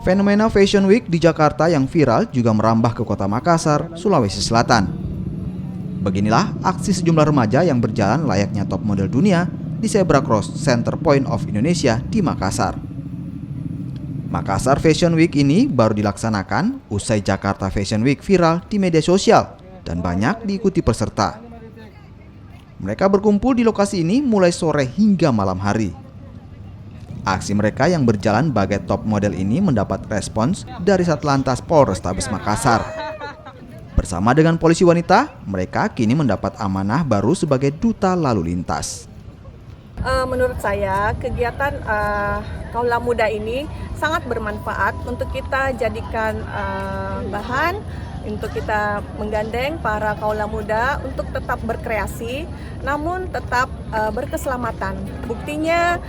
Fenomena Fashion Week di Jakarta yang viral juga merambah ke kota Makassar, Sulawesi Selatan. Beginilah aksi sejumlah remaja yang berjalan layaknya top model dunia di Zebra Cross Center Point of Indonesia di Makassar. Makassar Fashion Week ini baru dilaksanakan usai Jakarta Fashion Week viral di media sosial dan banyak diikuti peserta. Mereka berkumpul di lokasi ini mulai sore hingga malam hari. Aksi mereka yang berjalan bagai top model ini mendapat respons dari Satlantas Polrestabes Makassar. Bersama dengan polisi wanita, mereka kini mendapat amanah baru sebagai duta lalu lintas. Menurut saya, kegiatan Kaula Muda ini sangat bermanfaat untuk kita jadikan bahan untuk kita menggandeng para kaula muda untuk tetap berkreasi, namun tetap berkeselamatan. Buktinya,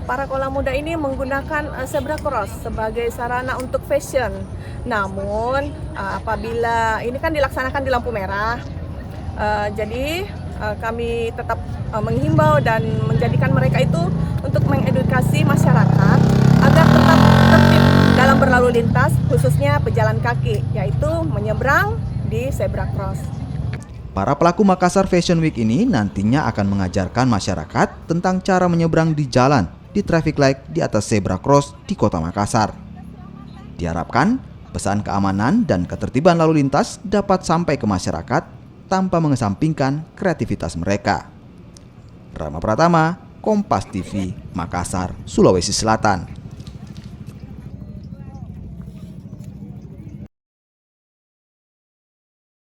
para kaula muda ini menggunakan Zebra Cross sebagai sarana untuk fashion. Namun, apabila ini kan dilaksanakan di lampu merah, jadi kami tetap menghimbau dan menjadikan mereka itu untuk mengedukasi masyarakat agar tetap tertib dalam berlalu lintas, khususnya pejalan kaki, yaitu menyeberang di Zebra Cross. Para pelaku Makassar Fashion Week ini nantinya akan mengajarkan masyarakat tentang cara menyeberang di jalan di traffic light di atas Zebra Cross di Kota Makassar. Diharapkan pesan keamanan dan ketertiban lalu lintas dapat sampai ke masyarakat tanpa mengesampingkan kreativitas mereka. Rama Pratama, Kompas TV, Makassar, Sulawesi Selatan.